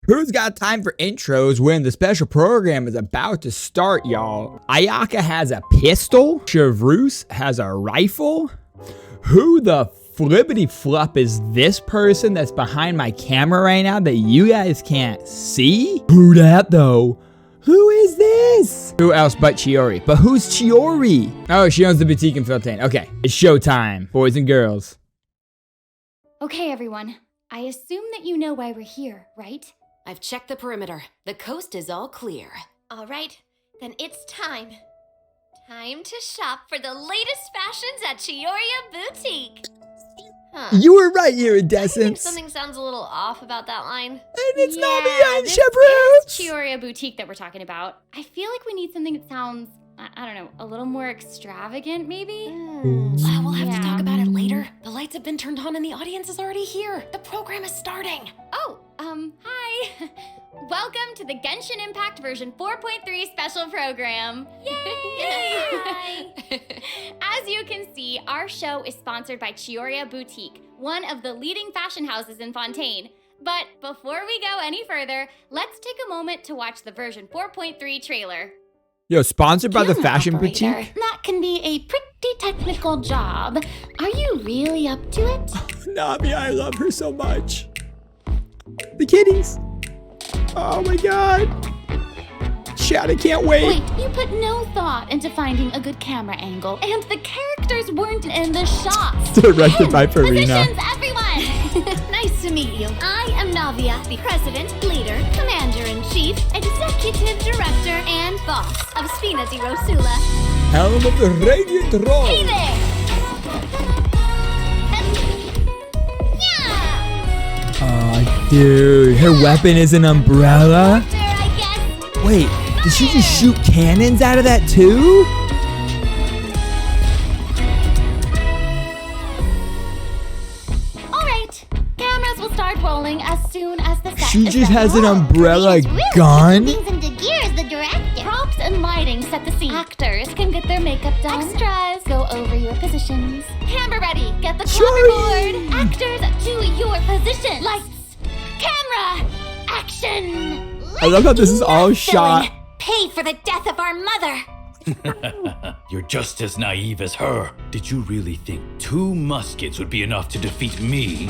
Who's got time for intros when the special program is about to start, y'all? Ayaka has a pistol. Chevreuse has a rifle. Who the flippity flop is this person that's behind my camera right now that you guys can't see? Who that though? Who is this? Who else but Chiori? But who's Chiori? Oh, she owns the boutique in Filtane. Okay, it's showtime, boys and girls. Okay, everyone. I assume that you know why we're here, right? I've checked the perimeter. The coast is all clear. All right, then it's time. Time to shop for the latest fashions at Chioria Boutique. Huh. You were right, I think Iridescence. something sounds a little off about that line. And it's Navia and this Chevreuse. is Chioria Boutique that we're talking about. I feel like we need something that sounds, I don't know, a little more extravagant, maybe? We'll have to Yeah. talk about it later. The lights have been turned on and the audience is already here. The program is starting. Oh, hi. Welcome to the Genshin Impact version 4.3 special program. Yay! As you can see, our show is sponsored by Chioria Boutique, one of the leading fashion houses in Fontaine. But before we go any further, let's take a moment to watch the version 4.3 trailer. Yo, sponsored by the Camera Fashion operator. Boutique? That can be a pretty technical job. Are you really up to it? Navia, I love her so much. The kitties. Oh my god. Chat, I can't wait. Wait, you put no thought into finding a good camera angle, and the characters weren't in the shots. Directed by Farina. Positions, everyone! Nice to meet you. I am Navia, the president, leader, commander-in-chief, executive director, and boss of Spina di Rosula. Helm of the Radiant Roll. Hey there! Yeah! Oh, dude, her weapon is an umbrella? Doctor, I guess. Wait, did she just shoot cannons out of that too? All right, cameras will start rolling as soon as the set She is just set. has an Whoa, umbrella Maria's really gun? putting things into gear as the director. Props and lighting set the scene. Actors can get their makeup done. Extras go over your positions. Camera ready. Get the Sorry. board. Actors to your position. Lights, camera, action. I love how this is all shot. Pay for the death of our mother. You're just as naive as her. Did you really think 2 muskets would be enough to defeat me?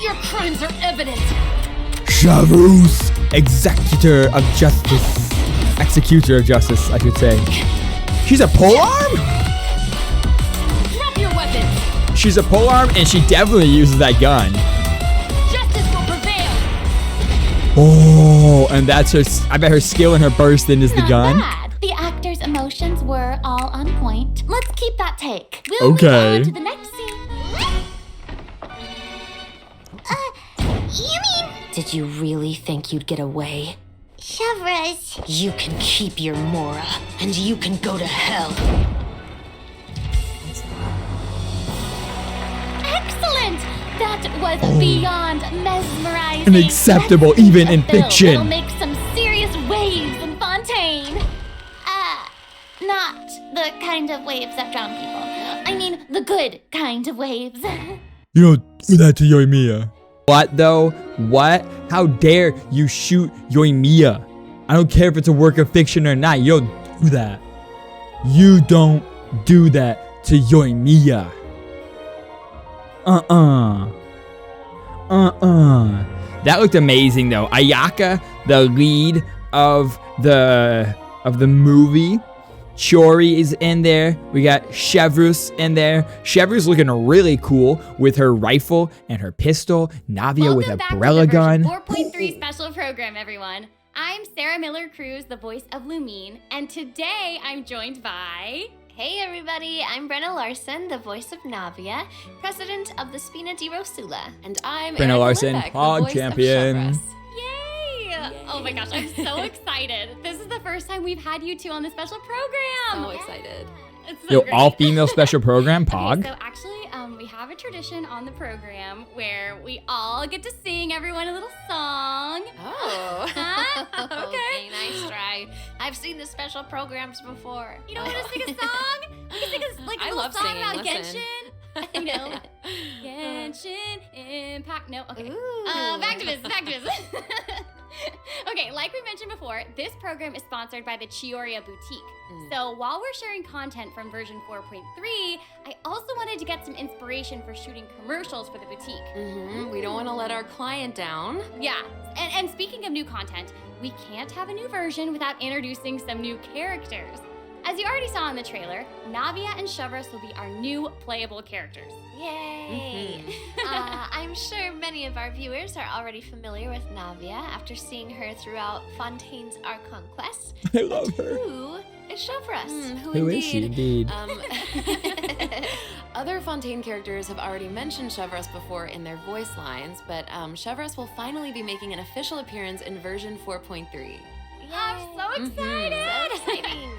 Your crimes are evident. Chevreuse, executor of justice. Executor of justice, I should say. She's a polearm? Drop your weapons. She's a polearm and she definitely uses that gun. Justice will prevail. Oh, and that's her, I bet her skill and her burst in is the Not gun. bad. The actors' emotions were all on point. Let's keep that take. We'll Okay. move on to the next scene. You mean Did you really think you'd get away? Chevreuse? You can keep your Mora, and you can go to hell. Excellent! That was beyond mesmerizing. Unacceptable, Let's even see in a film fiction. that'll make some serious waves in Fontaine. Not the kind of waves that drown people. I mean, the good kind of waves. You don't do that to Yoimiya. What though? What? How dare you shoot Yoimiya? I don't care if it's a work of fiction or not. You don't do that. You don't do that to Yoimiya. That looked amazing though. Ayaka, the lead of the movie. Chiori is in there. We got Chevreuse in there. Chevreuse looking really cool with her rifle and her pistol. Navia with Welcome back umbrella to the version gun. 4.3 special program, everyone. I'm Sarah Miller-Cruz, the voice of Lumine, and today I'm joined by... Hey everybody, I'm Brenna Larson, the voice of Navia, president of the Spina di Rosula. And I'm Brenna Erica Larson, Lebeck, the hog voice champion. Of Chevreuse. Yay! Oh my gosh, I'm so excited. This is the first time we've had you two on the special program. So excited. It's so Yo, great. all female special program, Pog. Okay, so actually, we have a tradition on the program where we all get to sing everyone a little song. Oh. Huh? Okay. Nice try. I've seen the special programs before. You don't want to sing a song? We can sing a I little love song singing, about listen. Genshin. I know. Genshin Impact. No, okay. Ooh. Back to business. Okay, like we mentioned before, this program is sponsored by the Chioria Boutique. So while we're sharing content from version 4.3, I also wanted to get some inspiration for shooting commercials for the boutique. We don't want to let our client down. Yeah, and speaking of new content, we can't have a new version without introducing some new characters. As you already saw in the trailer, Navia and Chevreuse will be our new playable characters. Yay! I'm sure many of our viewers are already familiar with Navia after seeing her throughout Fontaine's Archon quest. I love her. Who is Chevreuse? Who is she indeed? Other Fontaine characters have already mentioned Chevreuse before in their voice lines, but Chevreuse will finally be making an official appearance in version 4.3. I'm so excited! So exciting!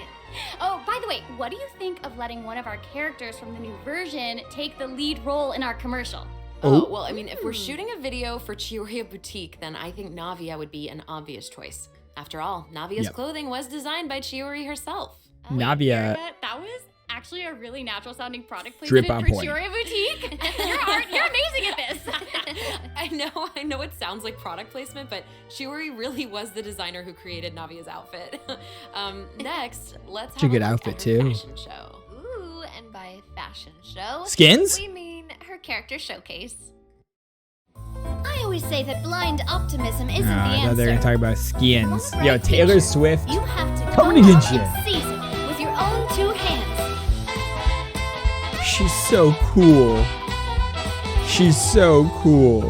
Oh, by the way, what do you think of letting one of our characters from the new version take the lead role in our commercial? Oh, well, I mean, if we're shooting a video for Chioria Boutique, then I think Navia would be an obvious choice. After all, Navia's clothing was designed by Chiori herself. Navia. That was actually a really natural sounding product Drip placement on for point. Chioria Boutique. You're amazing at this. I know it sounds like product placement, but Chiori really was the designer who created Navia's outfit. Next, let's have It's a good look outfit, at her too. fashion show. Ooh, and by fashion show, Skins? we mean her character showcase. I always say that blind optimism isn't the I thought they were answer. gonna talk about skins. One Yo, bright Taylor vision. Swift. You have to Coming go to out Genshin. and seize it with your own two hands. She's so cool. She's so cool.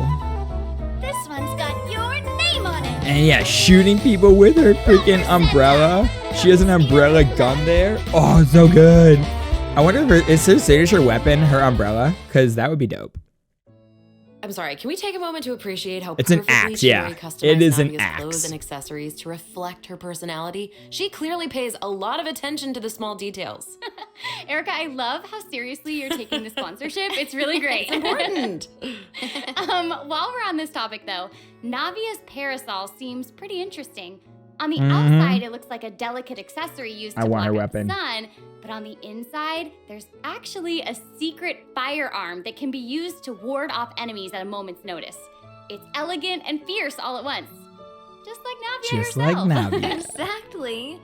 This one's got your name on it. And yeah, shooting people with her freaking umbrella. She has an umbrella gun there. Oh, so good. I wonder if is her signature weapon her umbrella? Because that would be dope. I'm sorry, can we take a moment to appreciate how It's an perfectly axe, yeah. Chiori customized It is an Navia's axe. clothes and accessories to reflect her personality? She clearly pays a lot of attention to the small details. Erica, I love how seriously you're taking the sponsorship. It's really great. It's important. While we're on this topic, though, Navia's parasol seems pretty interesting. On the outside, it looks like a delicate accessory used to I want block her out the weapon. sun, but on the inside, there's actually a secret firearm that can be used to ward off enemies at a moment's notice. It's elegant and fierce all at once. Just like Navia Just like herself. Navia. Exactly.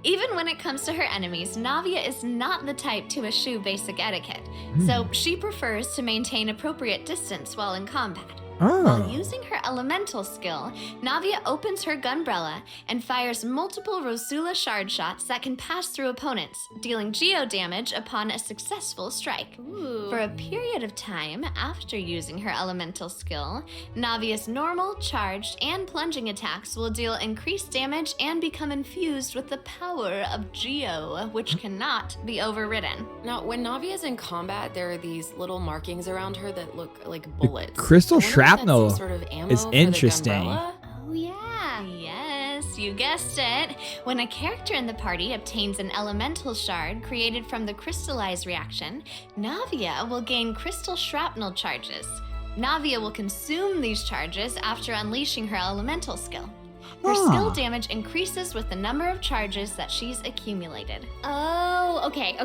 Even when it comes to her enemies, Navia is not the type to eschew basic etiquette, so she prefers to maintain appropriate distance while in combat. While Oh. using her elemental skill, Navia opens her gunbrella and fires multiple Rosula shard shots that can pass through opponents, dealing geo damage upon a successful strike. Ooh. For a period of time after using her elemental skill, Navia's normal, charged, and plunging attacks will deal increased damage and become infused with the power of Geo, which cannot be overridden. Now, when Navia's in combat, there are these little markings around her that look like bullets. crystal I wonder if that's shrapnel some sort of ammo is for the interesting. gunbrella? Oh, yeah. Yes, you guessed it. When a character in the party obtains an elemental shard created from the Crystallize reaction, Navia will gain crystal shrapnel charges. Navia will consume these charges after unleashing her elemental skill. Her skill damage increases with the number of charges that she's accumulated. Oh, okay.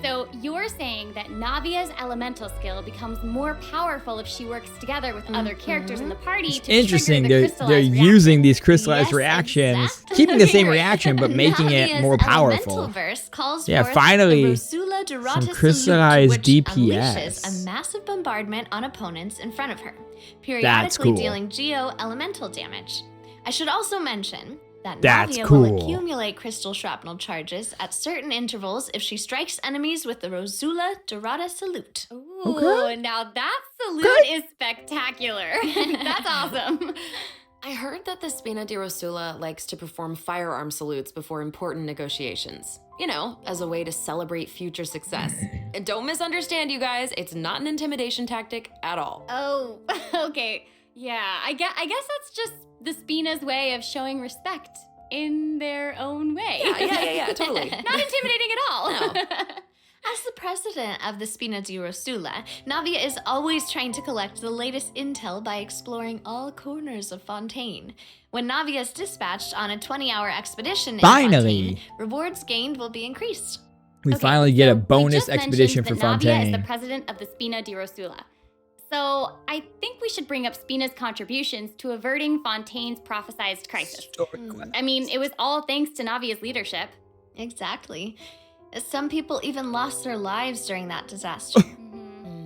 So you're saying that Navia's elemental skill becomes more powerful if she works together with other characters in the party to Interesting. trigger the They're crystallized using these crystallized Yes, reactions, exactly. keeping the same reaction, but making it Navia's more elemental powerful. verse calls Yeah, forth finally, the Rosula Dorata some crystallized salute, which DPS. unleashes a massive bombardment on opponents in front of her, periodically cool. dealing geo elemental damage. I should also mention that That's Navia cool. will accumulate crystal shrapnel charges at certain intervals if she strikes enemies with the Rosula Dorata salute. Ooh, now that salute is spectacular. That's awesome. I heard that the Spina di Rosula likes to perform firearm salutes before important negotiations. You know, as a way to celebrate future success. And don't misunderstand, you guys, it's not an intimidation tactic at all. Oh, okay. Yeah, I guess that's just the Spina's way of showing respect in their own way. Yeah, totally. Not intimidating at all. No. As the president of the Spina di Rosula, Navia is always trying to collect the latest intel by exploring all corners of Fontaine. When Navia is dispatched on a 20-hour expedition in Finally. Fontaine, rewards gained will be increased. We Okay, finally get a so we bonus just expedition mentioned for that Navia is Fontaine. the president of the Spina di Rosula. So I think we should bring up Spina's contributions to averting Fontaine's prophesized crisis. I mean, it was all thanks to Navia's leadership. Exactly. Some people even lost their lives during that disaster.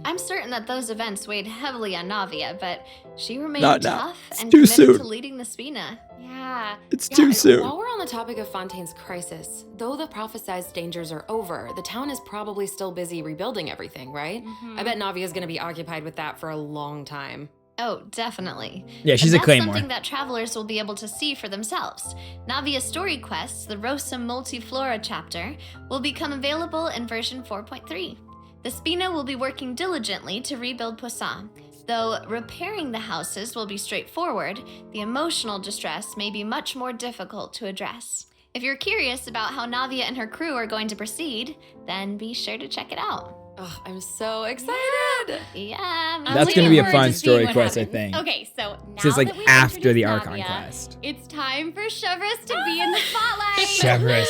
I'm certain that those events weighed heavily on Navia, but she remained tough and committed to leading the Spina. Yeah. It's too soon. While we're on the topic of Fontaine's crisis, though the prophesized dangers are over, the town is probably still busy rebuilding everything, right? I bet Navia's gonna be occupied with that for a long time. Oh, definitely. Yeah, she's And a that's claymore. something that travelers will be able to see for themselves. Navia's story quest, the Rosa Multiflora chapter, will become available in version 4.3. The Spina will be working diligently to rebuild Poisson. Though repairing the houses will be straightforward, the emotional distress may be much more difficult to address. If you're curious about how Navia and her crew are going to proceed, then be sure to check it out. Oh, I'm so excited! Yeah, I'm That's looking gonna be a forward fun to seeing story what quest, I happens. think. Okay, so now So it's like that we've after the introduced Archon Navia, quest. it's time for Chevreuse to be in the spotlight. Chevreuse.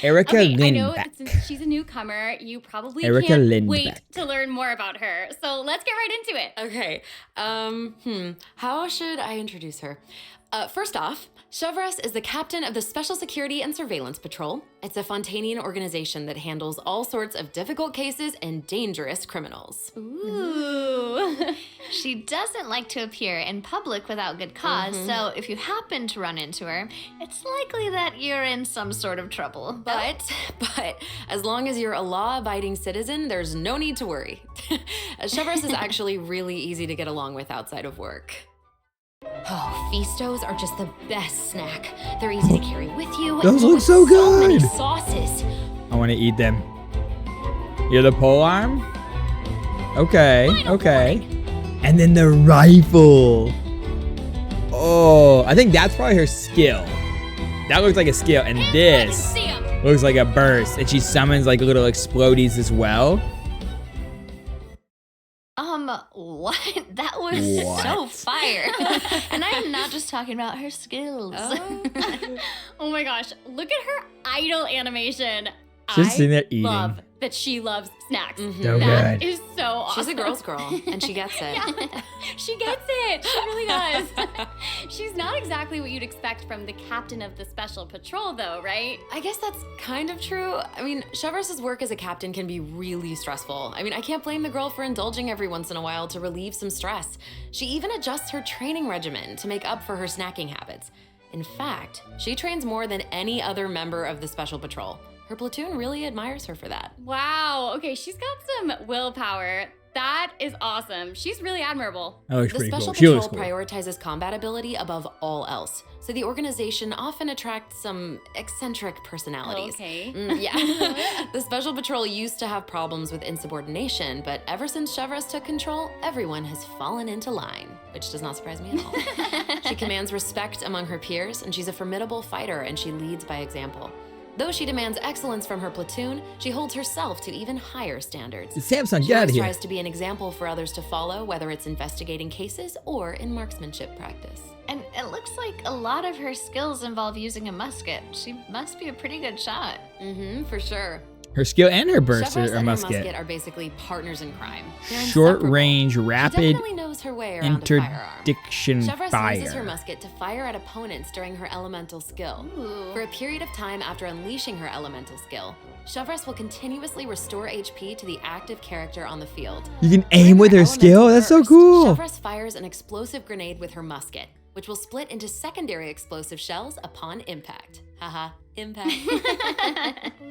Erica Okay, I know Lindbeck. since she's a newcomer, you probably Erica can't Lindbeck. wait to learn more about her. So let's get right into it. Okay, how should I introduce her? First off, Chevreuse is the captain of the Special Security and Surveillance Patrol. It's a Fontainian organization that handles all sorts of difficult cases and dangerous criminals. Ooh. She doesn't like to appear in public without good cause, so if you happen to run into her, it's likely that you're in some sort of trouble. But as long as you're a law-abiding citizen, there's no need to worry. Chevreuse is actually really easy to get along with outside of work. Oh, Feastos are just the best snack. They're easy to carry with you. Those and look so so many good. sauces. I want to eat them. You're the pole arm? Okay, okay. And then the rifle. Oh, I think that's probably her skill. That looks like a skill. And this See 'em. looks like a burst. And she summons like little explodies as well. What? That was What? so fire. And I'm not just talking about her skills. Oh my gosh, look at her idle animation. She's sitting there eating. love that she loves snacks. So That good. is so awesome. She's a girl's girl, and she gets it. Yeah, she gets it. She really does. She's not exactly what you'd expect from the captain of the special patrol, though, right? I guess that's kind of true. I mean, Chevreuse's work as a captain can be really stressful. I mean, I can't blame the girl for indulging every once in a while to relieve some stress. She even adjusts her training regimen to make up for her snacking habits. In fact, she trains more than any other member of the special patrol. Her platoon really admires her for that. Wow. Okay, she's got some willpower. That is awesome. She's really admirable. That looks The pretty Special cool. She Patrol looks cool. prioritizes combat ability above all else, so the organization often attracts some eccentric personalities. Okay. Yeah. The Special Patrol used to have problems with insubordination, but ever since Chevreuse took control, everyone has fallen into line, which does not surprise me at all. She commands respect among her peers, and she's a formidable fighter, and she leads by example. Though she demands excellence from her platoon, she holds herself to even higher standards. Samson, She get out always of here. tries to be an example for others to follow, whether it's investigating cases or in marksmanship practice. And it looks like a lot of her skills involve using a musket. She must be a pretty good shot. For sure. Her skill and her burst Chevreuse are and musket. her musket are basically partners in crime. They're Short inseparable. range, She rapid definitely knows her way around a firearm. interdiction Chevreuse uses her fire. musket to fire at opponents during her elemental skill. For a period of time after unleashing her elemental skill, Chevreuse will continuously restore HP to the active character on the field. You can During aim with her skill? elemental That's so burst, cool. Chevreuse fires an explosive grenade with her musket, which will split into secondary explosive shells upon impact. Haha, impact.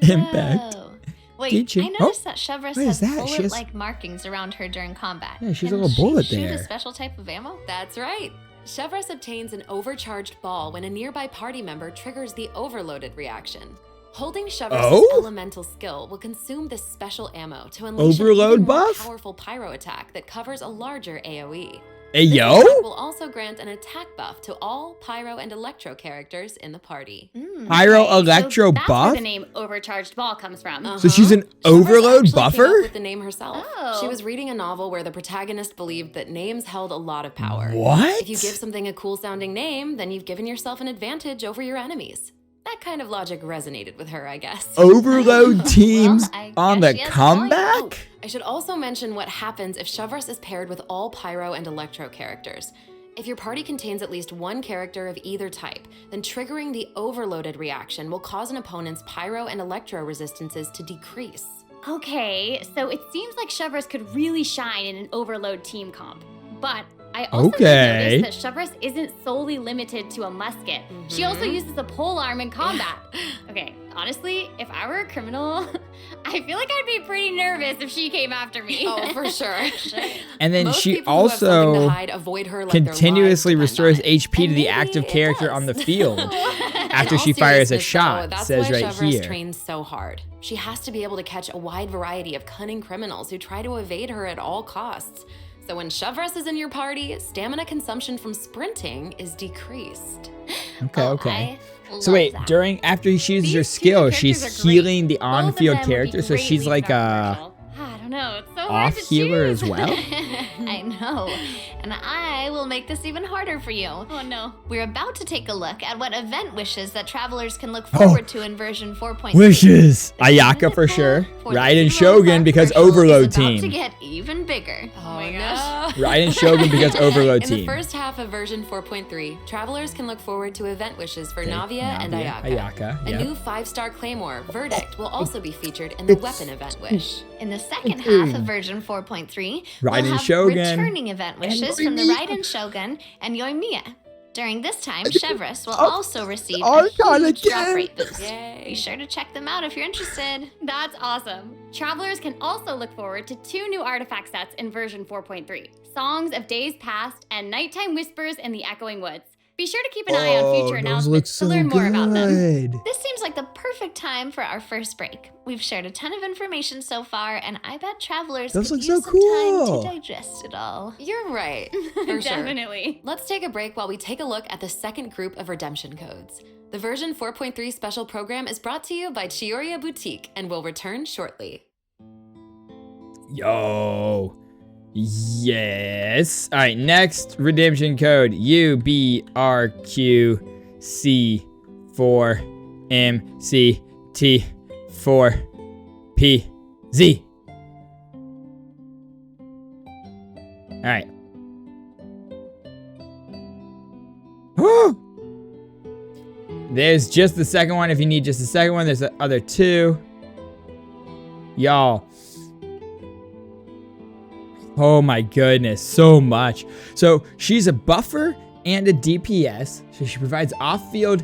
Impact. Whoa. Wait, Genshin. I noticed that Chevreuse what is has that? She has- bullet-like markings around her during combat. Yeah, she has a Can little bullet she shoot there. a special type of ammo? That's right. Chevreuse obtains an overcharged ball when a nearby party member triggers the overloaded reaction. Holding Chevreuse's elemental skill will consume this special ammo to unleash Overload an even more buff? powerful pyro attack that covers a larger AoE. Hey, This yo? attack will also grant an attack buff to all pyro and electro characters in the party. Pyro Okay, electro so that's buff? where the name Overcharged Ball comes from. So she's an Chevreuse overload actually came up buffer? with the name herself. Oh. She was reading a novel where the protagonist believed that names held a lot of power. What? If you give something a cool sounding name, then you've given yourself an advantage over your enemies. That kind of logic resonated with her, I guess. Overload teams I on guess the she has comeback? I should also mention what happens if Chevreuse is paired with all Pyro and Electro characters. If your party contains at least one character of either type, then triggering the overloaded reaction will cause an opponent's Pyro and Electro resistances to decrease. Okay, so it seems like Chevreuse could really shine in an overload team comp. But I also Okay. noticed that Chevreuse isn't solely limited to a musket. She also uses a pole arm in combat. Okay, honestly, if I were a criminal, I feel like I'd be pretty nervous if she came after me. Oh, for sure. And then Most she people who have something to also hide avoid her like their continuously lives depend restores on it. HP to And the maybe active it character does. on the field after In she all fires a seriousness, though, shot, that's says why right Chevreuse here. trains so hard. She has to be able to catch a wide variety of cunning criminals who try to evade her at all costs. So when Chevreuse is in your party, stamina consumption from sprinting is decreased. Okay, Oh, okay. I So love wait, that. after she uses her These two skill, characters she's are great. healing the Both of on-field them would be character, so great she's leads like in our a commercial. I don't know, it's so hard to off-healer choose. as well? I know. And I will make this even harder for you. Oh no. We're about to take a look at what event wishes that travelers can look Oh. forward to in version 4.3. Wishes! The Ayaka for candidate sure. pool for the Raiden Emo Shogun Buff because commercial Overload is about to Team. get even bigger. Oh my gosh. Raiden Shogun because Overload In the Team. first half of version 4.3, travelers can look forward to event wishes for Navia and Ayaka. Ayaka, A yeah. new 5-star claymore, Verdict, will also be featured in the weapon event wish. In the second half of version 4.3, we'll Raiden have Shogun returning event wishes from the Yoimiya. Raiden Shogun and Yoimiya. During this time, Chevreuse will Oh, also receive a Archon huge drop again. rate boost. Be Yay! sure to check them out if you're interested. That's awesome. Travelers can also look forward to 2 new artifact sets in version 4.3. Songs of Days Past and Nighttime Whispers in the Echoing Woods. Be sure to keep an eye on future announcements to learn more about them. This seems like the perfect time for our first break. We've shared a ton of information so far, and I bet travelers Those could look use so some cool. time to digest it all. You're right, for sure. Definitely. Let's take a break while we take a look at the second group of redemption codes. The version 4.3 special program is brought to you by Chioriya Boutique and will return shortly. Yo. Yes. All right, next redemption code UBRQC4MCT4PZ. All right. There's just the second one if you need just the second one. There's the other 2. Y'all. Oh my goodness, so much. So she's a buffer and a DPS. So she provides off-field,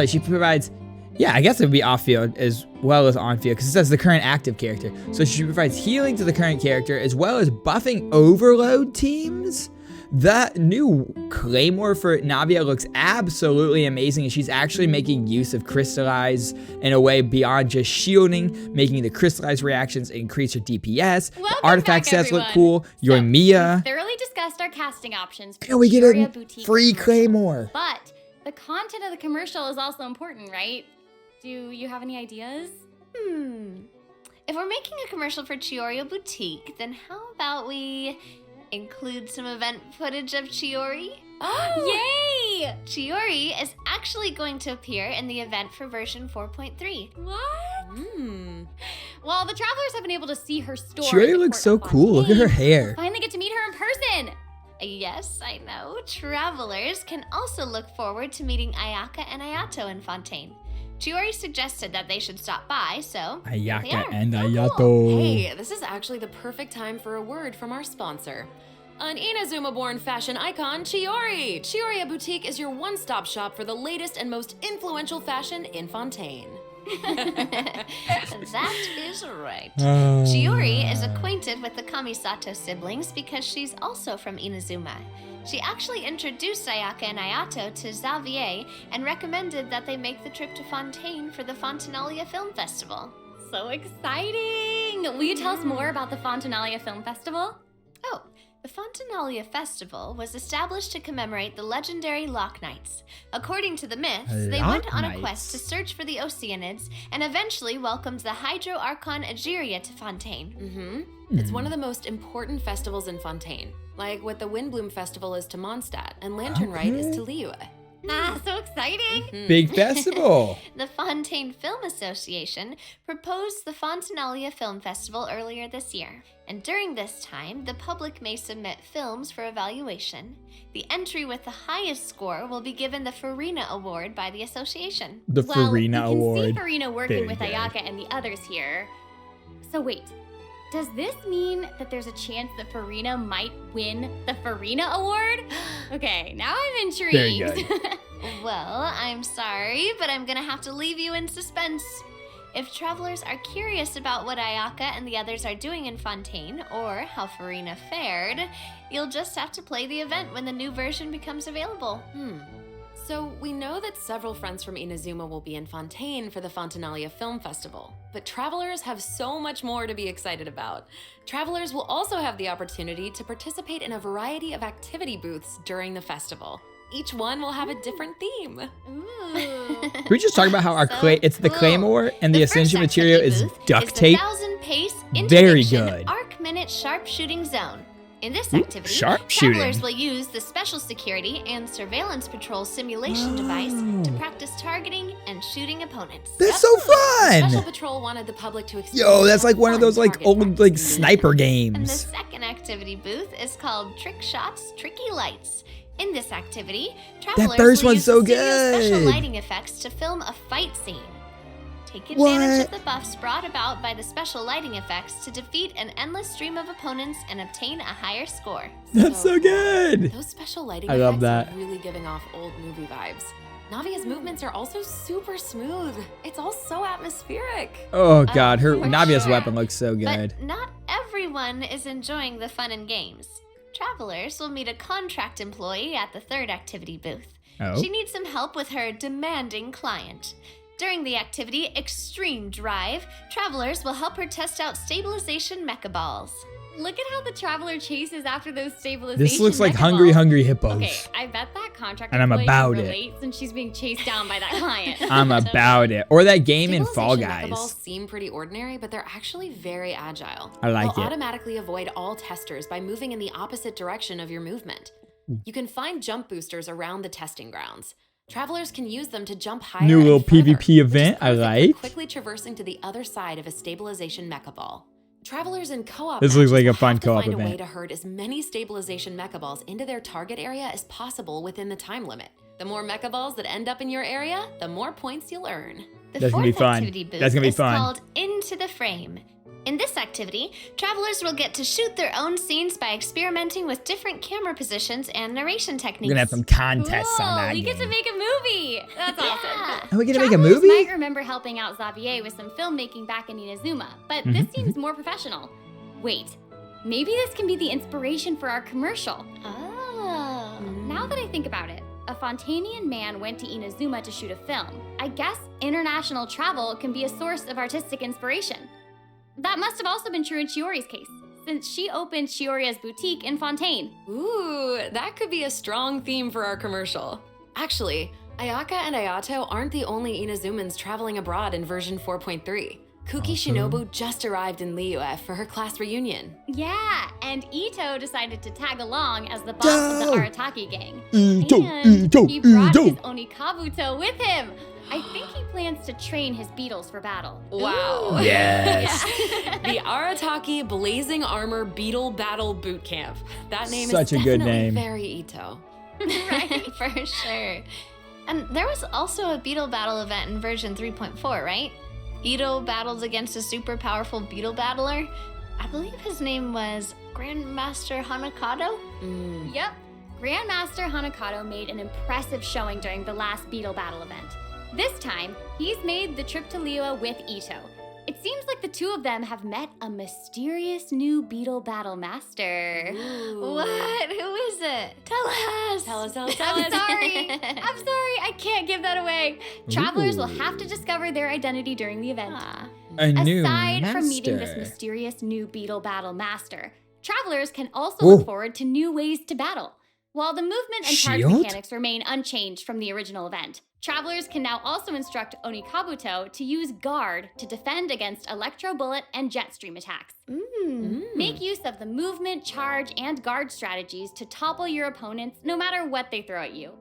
she provides, yeah, I guess it would be off-field as well as on-field because it says the current active character. So she provides healing to the current character as well as buffing overload teams. The new claymore for Navia looks absolutely amazing, and she's actually making use of Crystallize in a way beyond just shielding, making the Crystallize reactions increase her DPS. The Welcome artifact back, sets everyone. look cool. Yoimiya. We've thoroughly discussed our casting options for And we get Chioriya a Boutique free commercial. claymore. But the content of the commercial is also important, right? Do you have any ideas? If we're making a commercial for Chioriya Boutique, then how about we include some event footage of Chiori? Yay! Chiori is actually going to appear in the event for version 4.3. What? Hmm. Well, the travelers have been able to see her store. in Chiori the looks court so of cool. Look at her Fontaine. hair. Finally get to meet her in person. Yes, I know. Travelers can also look forward to meeting Ayaka and Ayato in Fontaine. Chiori suggested that they should stop by, so here they Ayaka are. and Oh, Ayato. cool. Hey, this is actually the perfect time for a word from our sponsor. An Inazuma-born fashion icon, Chiori! Chioriya Boutique is your one-stop shop for the latest and most influential fashion in Fontaine. That is right. Ah. Chiori is acquainted with the Kamisato siblings because she's also from Inazuma. She actually introduced Ayaka and Ayato to Xavier and recommended that they make the trip to Fontaine for the Fontanalia Film Festival. So exciting! Will you tell us more about the Fontanalia Film Festival? Oh, the Fontanalia Festival was established to commemorate the legendary Loch Knights. According to the myths, they Loch went on a Knights. quest to search for the Oceanids and eventually welcomed the Hydro Archon Egeria to Fontaine. It's one of the most important festivals in Fontaine, like what the Windbloom Festival is to Mondstadt and Lantern Rite is to Liyue. Ah, so exciting. Big festival. The Fontaine Film Association proposed the Fontinalia Film Festival earlier this year, and during this time, the public may submit films for evaluation. The entry with the highest score will be given the Farina Award by the association. The Farina you Award. can see Farina working Very with good. Ayaka and the others here. So wait, does this mean that there's a chance that Farina might win the Farina Award? Okay, now I'm intrigued. Very good. Well, I'm sorry, but I'm gonna have to leave you in suspense. If travelers are curious about what Ayaka and the others are doing in Fontaine, or how Farina fared, you'll just have to play the event when the new version becomes available. So we know that several friends from Inazuma will be in Fontaine for the Fontinalia Film Festival, but travelers have so much more to be excited about. Travelers will also have the opportunity to participate in a variety of activity booths during the festival. Each one will have a different theme. Ooh. Can we just talk about how our it's the cool. claymore and the first essential material activity is booth duct is tape? The 1,000 pace Very interdiction good. arc minute sharpshooting zone. In this Ooh, activity, sharpshooting. travelers will use the Special Security and Surveillance Patrol simulation device to practice targeting and shooting opponents. That's so Special fun. Patrol wanted the public to experience Yo, that's like one of fun those like target old practice like in sniper Inazuma. And the games. second activity booth is called Trick Shots, Tricky Lights. In this activity, travelers first will one's use so the studio's special good. lighting effects to film a fight scene. Take advantage of the buffs brought about by the special lighting effects to defeat an endless stream of opponents and obtain a higher score. That's so good. Those special lighting I love effects that. are really giving off old movie vibes. Navia's movements are also super smooth. It's all so atmospheric. Oh god, her for Navia's sure. weapon looks so good. But not everyone is enjoying the fun and games. Travelers will meet a contract employee at the third activity booth. Oh. She needs some help with her demanding client. During the activity Extreme Drive, travelers will help her test out stabilization mecha balls. Look at how the traveler chases after those stabilization. This looks like mecha hungry, balls. hungry hippos. Okay, I bet that contract And I'm employee about can it. relate since she's being chased down by that client. I'm about it. Or that game in Fall Stabilization mecha balls Guys. seem pretty ordinary, but they're actually very agile. I like They'll it. automatically avoid all testers by moving in the opposite direction of your movement. You can find jump boosters around the testing grounds. Travelers can use them to jump higher New and little further, PvP which is event, I perfect for like. quickly traversing to the other side of a stabilization mecha ball. Travelers in co-op This looks matches like a will fun have to co-op find a way event. to herd as many stabilization mecha balls into their target area as possible within the time limit. The more mecha balls that end up in your area, the more points you'll earn. The That's gonna be fourth fun. activity booth That's gonna be is fun. called Into the Frame. In this activity, travelers will get to shoot their own scenes by experimenting with different camera positions and narration techniques. We're gonna have some contests Cool, on that we get to game. make a movie. That's awesome. Yeah. Are we gonna make a Travelers movie? might remember helping out Xavier with some filmmaking back in Inazuma, but Mm-hmm, this seems more professional. Wait, maybe this can be the inspiration for our commercial. Oh. Now that I think about it, a Fontainian man went to Inazuma to shoot a film. I guess international travel can be a source of artistic inspiration. That must have also been true in Shiori's case, since she opened Shioria's boutique in Fontaine. Ooh, that could be a strong theme for our commercial. Actually, Ayaka and Ayato aren't the only Inazumans traveling abroad in version 4.3. Kuki Shinobu just arrived in Liyue for her class reunion. Yeah, and Ito decided to tag along as the boss of the Yo! Arataki gang. Ito, And Ito, he brought Ito. his Onikabuto with him. I think he plans to train his beetles for battle. Wow. Yes. The Arataki Blazing Armor Beetle Battle Boot Camp. That name Such is a good definitely name. very Ito. Right, for sure. And there was also a beetle battle event in version 3.4, right? Ito battles against a super powerful beetle battler. I believe his name was Grandmaster Hanakado? Yep. Grandmaster Hanakato made an impressive showing during the last beetle battle event. This time, he's made the trip to Liyue with Ito. It seems like the two of them have met a mysterious new beetle battle master. What? Who is it? Tell us. Tell us, tell us, tell I'm us. sorry. I'm sorry. I can't give that away. Travelers will Ooh. have to discover their identity during the event. Ah. A new Aside from meeting this master. mysterious new beetle battle master, travelers can also Ooh. look forward to new ways to battle. While the movement and charge Shield? mechanics remain unchanged from the original event, travelers can now also instruct Onikabuto to use Guard to defend against Electro Bullet and Jet Stream attacks. Make use of the movement, charge, and guard strategies to topple your opponents no matter what they throw at you.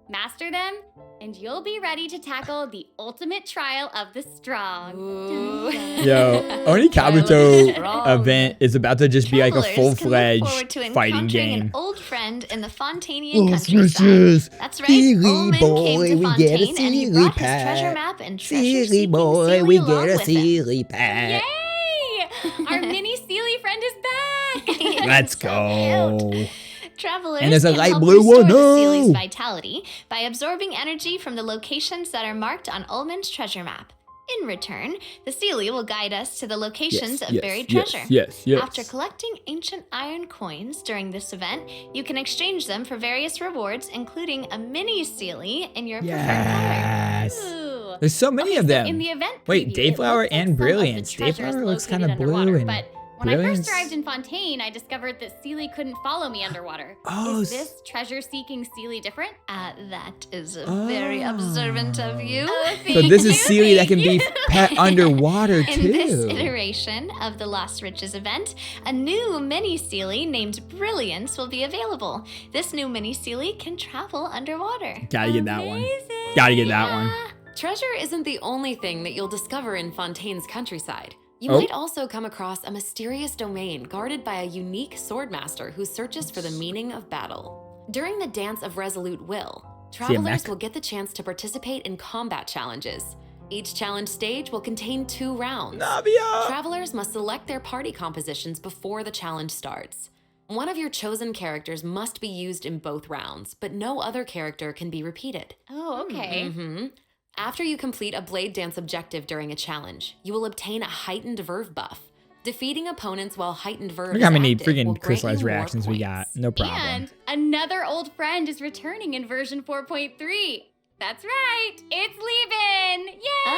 master them, and you'll be ready to tackle the ultimate trial of the strong. Ooh. Yo, Oni Kabuto Strong. event is about to just be like a Travelers can look forward full-fledged to fighting encountering game. an old friend in the Fontanian countryside. That's right. Ullman came to Fontaine and he brought his treasure map and treasure-seeking Sealy along with him. pet. Yay! Our mini Sealy friend is back! Let's So go. Travelers And there's a can light help blue restore one, the no! Sealy's vitality by absorbing energy from the locations that are marked on Ullman's treasure map. In return, the Sealy will guide us to the locations of buried treasure. Yes. After collecting ancient iron coins during this event, you can exchange them for various rewards, including a mini Sealy in your preferred Yes. Ooh. There's so many of them. In the event Wait, preview, Dayflower it looks like and some of the Brilliance. treasure is Dayflower looks located kinda blue underwater, and but when I Brilliance- first arrived in Fontaine, I discovered that Sealy couldn't follow me underwater. Oh, Is this treasure-seeking Sealy different? That is very observant of you. Oh, So thank this you, is Sealy that can be thank you. pet underwater In this too. iteration of the Lost Riches event, a new mini Sealy named Brilliance will be available. This new mini Sealy can travel underwater. Gotta get that one. Amazing. Gotta get that one. Treasure isn't the only thing that you'll discover in Fontaine's countryside. You Oh. might also come across a mysterious domain guarded by a unique swordmaster who searches for the meaning of battle. During the Dance of Resolute Will, travelers mech? will get the chance to participate in combat challenges. Each challenge stage will contain 2 rounds. Navia! Travelers must select their party compositions before the challenge starts. One of your chosen characters must be used in both rounds, but no other character can be repeated. Oh, okay. After you complete a Blade Dance objective during a challenge, you will obtain a heightened verve buff. Defeating opponents while heightened verve Look how is many active will freaking grant crystallized you more reactions we got. points. No problem. And another old friend is returning in version 4.3. That's right, it's Lieben! Yay!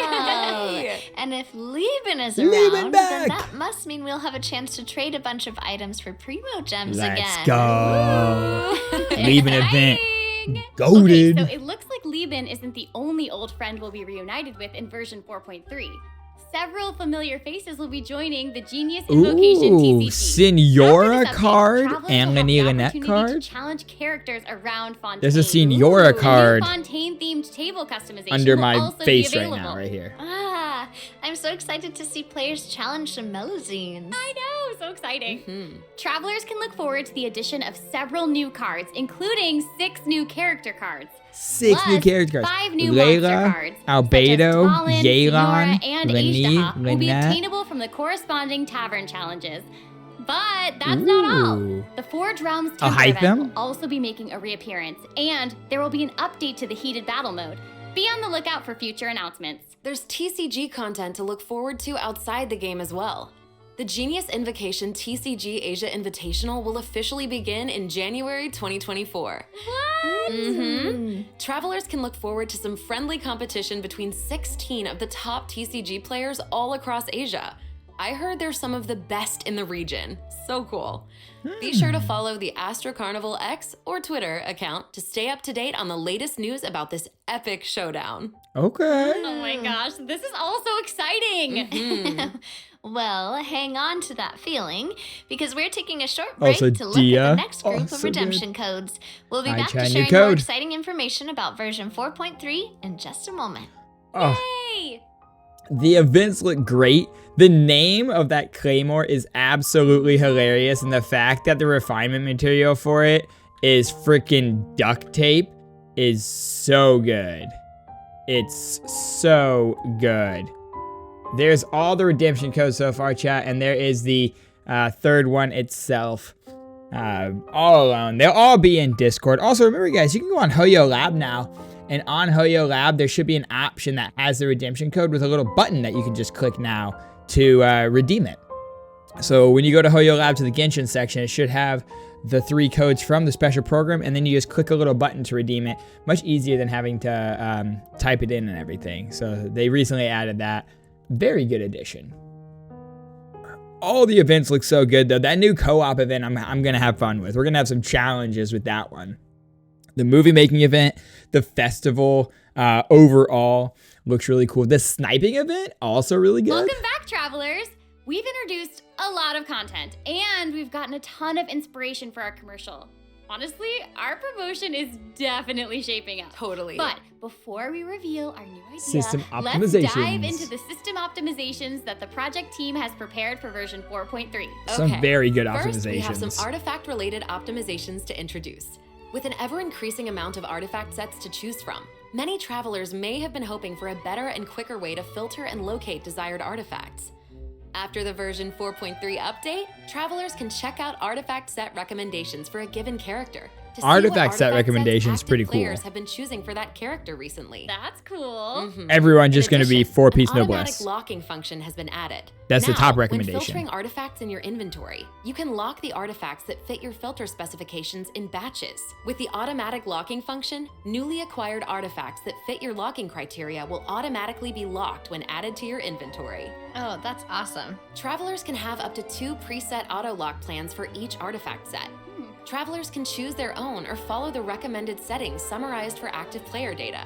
Oh. And if Lieben is Lieben around, back. then that must mean we'll have a chance to trade a bunch of items for Primo Gems Let's again. go. Leave an event. Exciting! Goated. Okay, so it looks like Lieben isn't the only old friend we'll be reunited with in version 4.3. Several familiar faces will be joining the Genius Invocation Ooh, TCG. Senora After this update, card travelers and will have Lenny the Lynette opportunity card. To challenge characters around Fontaine. There's a Senora card Fontaine-themed table customization under will my also be face right available. now, right here. Ah, I'm so excited to see players challenge some Melazines. I know, so exciting. Travelers can look forward to the addition of several new cards, including 6 new character cards. 6 new Plus, character cards. 5 new monster Layla, cards, Albedo, such as Talon, Yelan, Senora, and Lenny, Ashtaha, will be Lynette. obtainable from the corresponding tavern challenges. But that's not all. Ooh. The Forge Realms I'll Temper hype event them. will also be making a reappearance, and there will be an update to the heated battle mode. Be on the lookout for future announcements. There's TCG content to look forward to outside the game as well. The Genius Invocation TCG Asia Invitational will officially begin in January 2024. What? Travelers can look forward to some friendly competition between 16 of the top TCG players all across Asia. I heard they're some of the best in the region. So cool. Be sure to follow the Astro Carnival X or Twitter account to stay up to date on the latest news about this epic showdown. Okay. Oh my gosh, this is all so exciting. Well, hang on to that feeling, because we're taking a short Oh, break so to look at Dia? the next group Oh, of so good. redemption codes. We'll be Hi, back to Chan, your sharing more code. exciting information about version 4.3 in just a moment. Oh, Yay! the events look great. The name of that claymore is absolutely hilarious, and the fact that the refinement material for it is freaking duct tape is so good. It's so good. There's all the redemption codes so far, chat, and there is the third one itself. All alone. They'll all be in Discord. Also, remember, guys, you can go on Hoyo Lab now. And on Hoyo Lab, there should be an option that has the redemption code with a little button that you can just click now to redeem it. So when you go to Hoyo Lab to the Genshin section, it should have the 3 codes from the special program, and then you just click a little button to redeem it. Much easier than having to type it in and everything. So they recently added that. Very good addition. All the events look so good, though. That new co-op event I'm going to have fun with. We're going to have some challenges with that one. The movie making event, the festival overall looks really cool. The sniping event, also really good. Welcome back, travelers. We've introduced a lot of content, and we've gotten a ton of inspiration for our commercial. Honestly, our promotion is definitely shaping up. Totally. But before we reveal our new idea, System let's optimizations. dive into the system optimizations that the project team has prepared for version 4.3. Some very good First, we have some optimizations. artifact-related optimizations to introduce. With an ever-increasing amount of artifact sets to choose from, many travelers may have been hoping for a better and quicker way to filter and locate desired artifacts. After the version 4.3 update, travelers can check out artifact set recommendations for a given character to see Artifact what set artifact sets recommendations, active pretty cool. players have been choosing for that character recently. That's cool. Everyone In just going to be addition, four-piece an automatic noblesse. locking function has been added. That's the Now, top When recommendation. filtering artifacts in your inventory, you can lock the artifacts that fit your filter specifications in batches. With the automatic locking function, newly acquired artifacts that fit your locking criteria will automatically be locked when added to your inventory. Oh, that's awesome. Travelers can have up to 2 preset auto-lock plans for each artifact set. Travelers can choose their own or follow the recommended settings summarized for active player data.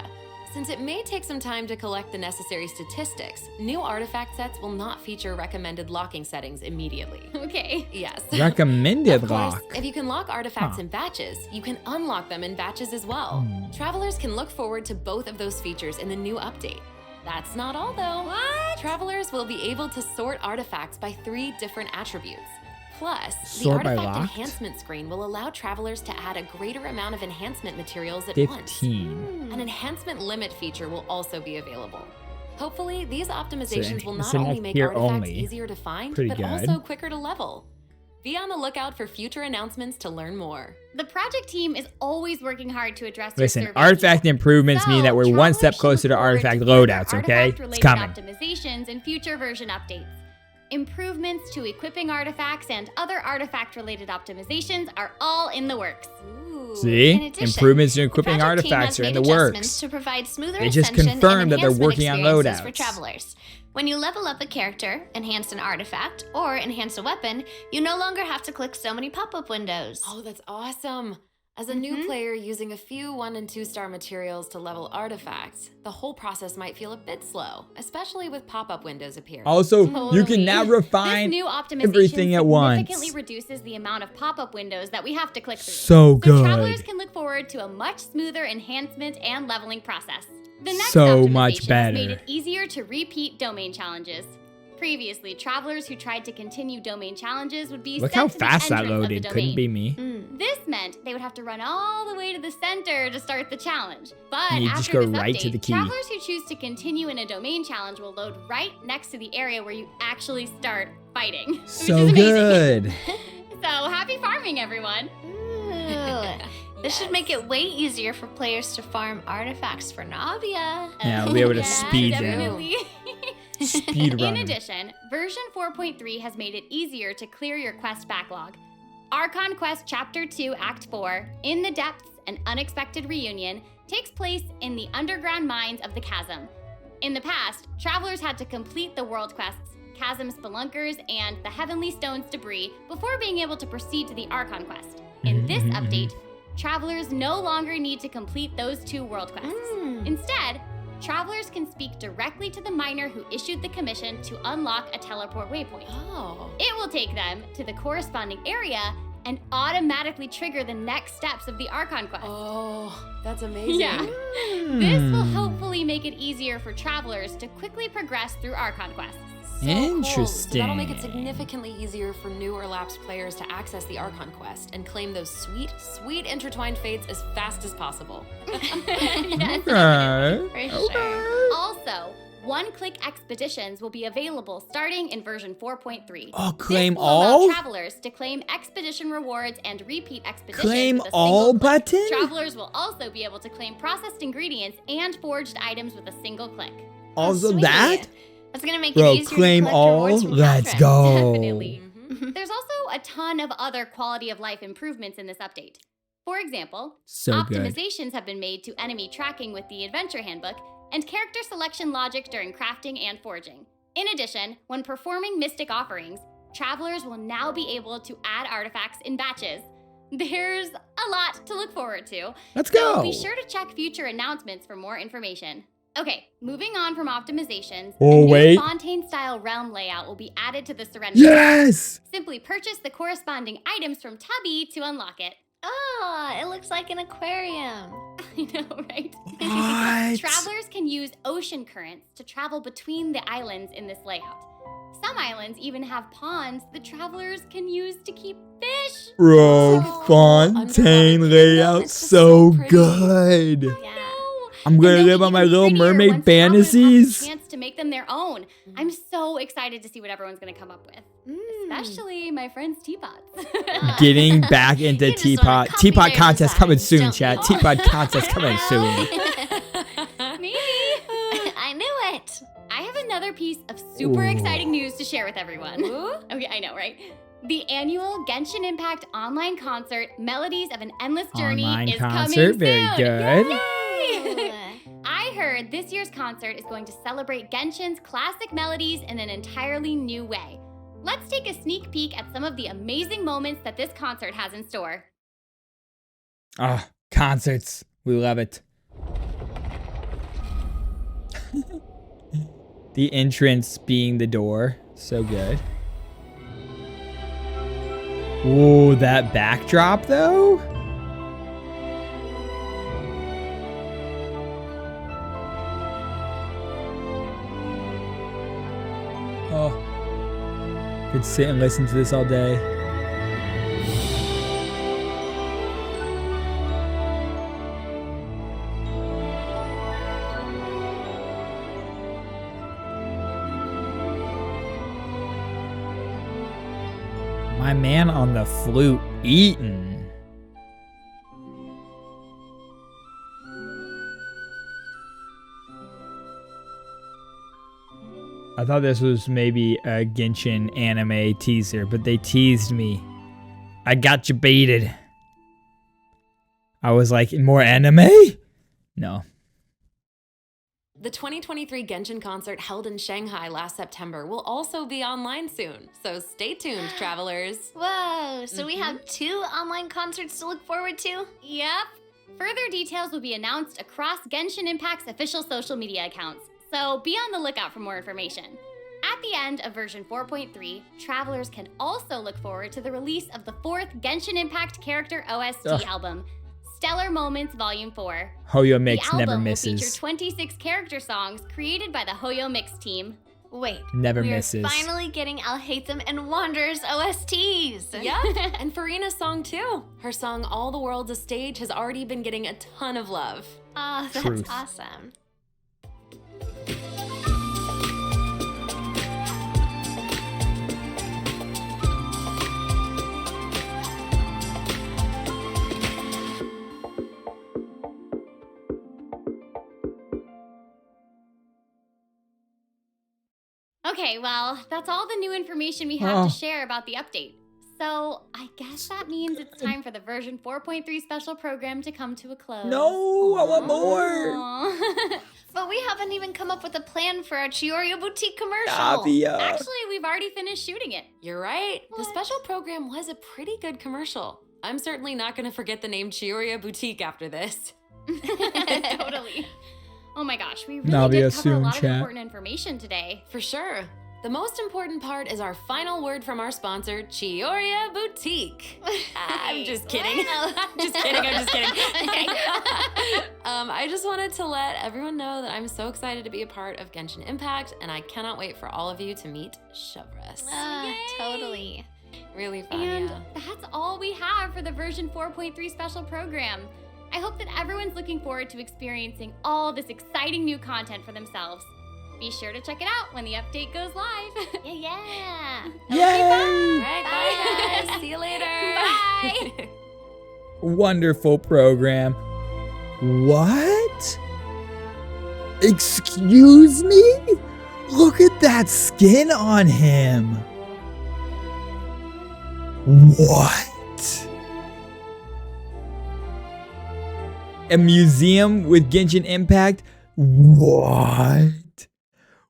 Since it may take some time to collect the necessary statistics, new artifact sets will not feature recommended locking settings immediately. Okay. Yes. Recommended Of course, lock. if you can lock artifacts in batches, you can unlock them in batches as well. Travelers can look forward to both of those features in the new update. That's not all though. What? Travelers will be able to sort artifacts by 3 different attributes. Plus, the Sort by artifact locked? enhancement screen will allow travelers to add a greater amount of enhancement materials at once. 15. An enhancement limit feature will also be available. Hopefully, these optimizations will not so only not make here artifacts only. easier to find, Pretty but good. also quicker to level. Be on the lookout for future announcements to learn more. The project team is always working hard to address Listen, your survey artifact feedback. improvements mean that we're one travelers step should closer to look forward artifact further loadouts, okay? It's artifact-related coming. optimizations in future version updates. Improvements to equipping artifacts and other artifact-related optimizations are all in the works. See? In addition, Improvements to the equipping project team artifacts has are in the made adjustments works. to provide smoother They just ascension and confirmed that they're enhancement working on experiences for loadouts. travelers. When you level up a character, enhance an artifact, or enhance a weapon, you no longer have to click so many pop-up windows. Oh, that's awesome. As a new player using a few 1 and 2 star materials to level artifacts, the whole process might feel a bit slow, especially with pop-up windows appearing. Also, you can Totally. now refine This new optimization everything at once. significantly reduces the amount of pop-up windows that we have to click through. So good. travelers can look forward to a much smoother enhancement and leveling process. The next So optimization much has better. made it easier to repeat domain challenges. Previously, travelers who tried to continue domain challenges would be Look sent how to the fast that entrance of the loaded. domain. Couldn't be me. This meant they would have to run all the way to the center to start the challenge. But And you after just go this right update, to the key. travelers who choose to continue in a domain challenge will load right next to the area where you actually start fighting. which So is amazing. good. So happy farming, everyone. Ooh. This should make it way easier for players to farm artifacts for Navia. Yeah, we'll be able to Yeah, speed down. definitely. Speed In running. addition, version 4.3 has made it easier to clear your quest backlog. Archon Quest Chapter 2 Act 4, In the Depths, An Unexpected Reunion, takes place in the underground mines of the Chasm. In the past, travelers had to complete the world quests, Chasm Spelunkers, and the Heavenly Stones debris before being able to proceed to the Archon Quest. In this update, travelers no longer need to complete those 2 world quests. Instead, travelers can speak directly to the miner who issued the commission to unlock a teleport waypoint. Oh. It will take them to the corresponding area and automatically trigger the next steps of the Archon Quest. Oh, that's amazing. Yeah. This will hopefully make it easier for travelers to quickly progress through Archon Quests. So cool. So Interesting. that'll make it significantly easier for new or lapsed players to access the Archon Quest and claim those sweet, sweet intertwined fates as fast as possible. Yes. Okay. For sure. Also, one-click expeditions will be available starting in version 4.3. Oh, claim This will allow all? travelers to claim expedition rewards and repeat expeditions Claim with a all single click. button? Travelers will also be able to claim processed ingredients and forged items with a single click. Also Sweet. that? That's gonna make Bro, it easier claim to collect all? rewards from Let's patrons. go. Definitely. There's also a ton of other quality of life improvements in this update. For example, So good. optimizations have been made to enemy tracking with the Adventure Handbook and character selection logic during crafting and forging. In addition, when performing mystic offerings, travelers will now be able to add artifacts in batches. There's a lot to look forward to. Let's So go. be sure to check future announcements for more information. Okay, moving on from optimizations, Oh, a new wait. Fontaine-style realm layout will be added to the Serenity. Yes! Simply purchase the corresponding items from Tubby to unlock it. Oh, it looks like an aquarium. I know, right? What? Travelers can use ocean currents to travel between the islands in this layout. Some islands even have ponds that travelers can use to keep fish. Bro, Oh, Fontaine underwater layout kingdom. It's just so so pretty. good. Yeah. I'm And gonna they'll live be on my even Little prettier Mermaid once travelers have the fantasies. chance to make them their own. I'm so excited to see what everyone's gonna come up with. Especially my friend's teapots. Getting back into You just wanna teapot. copy Teapot their contest coming designs, soon, don't chat. you? Teapot contest coming soon. Maybe. I knew it. I have another piece of super Ooh. exciting news to share with everyone. Ooh. Okay, I know, right? The annual Genshin Impact online concert, Melodies of an Endless Journey, Online is concert, coming very soon. good. Yay! I heard this year's concert is going to celebrate Genshin's classic melodies in an entirely new way. Let's take a sneak peek at some of the amazing moments that this concert has in store. Ah, concerts. We love it. The entrance being the door. So good. Ooh, that backdrop though? Oh. Could sit and listen to this all day. My man on the flute eating. I thought this was maybe a Genshin anime teaser, but they teased me. I got you baited. I was like, more anime? No. The 2023 Genshin concert held in Shanghai last September will also be online soon, so stay tuned, travelers. Whoa, so we have 2 online concerts to look forward to? Yep. Further details will be announced across Genshin Impact's official social media accounts, so be on the lookout for more information. At the end of version 4.3, travelers can also look forward to the release of the 4th Genshin Impact character OST album, Stellar Moments Volume 4. Hoyo Mix The never album will feature misses. 26 character songs created by the Hoyo Mix team. Wait, Never we're misses. finally getting Alhaitham and Wanderer's OSTs. Yep, and Farina's song too. Her song All the World's a Stage has already been getting a ton of love. Oh, that's Truth. awesome. Okay, well, that's all the new information we have Oh. to share about the update. So, I guess that means it's time for the version 4.3 special program to come to a close. No, I want more. Aw. But we haven't even come up with a plan for our Chioryo boutique commercial. Navia. Actually, we've already finished shooting it. You're right. The special program was a pretty good commercial. I'm certainly not going to forget the name Chiorya Boutique after this. Totally. Oh my gosh, we really Navia did cover a soon, lot of chat. important information today. For sure. The most important part is our final word from our sponsor, Chiorya Boutique. I'm just kidding. I'm just kidding. I just wanted to let everyone know that I'm so excited to be a part of Genshin Impact, and I cannot wait for all of you to meet Chevreuse. Ah, totally. Really fun, And yeah. that's all we have for the version 4.3 special program. I hope that everyone's looking forward to experiencing all this exciting new content for themselves. Be sure to check it out when the update goes live. Yeah. Yay! All right, bye guys. See you later. Bye. Wonderful program. What? Excuse me? Look at that skin on him. What? A museum with Genshin Impact? What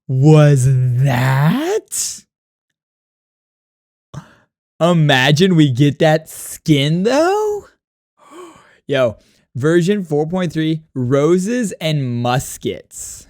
was that? Imagine we get that skin though. Yo, version 4.3, roses and muskets.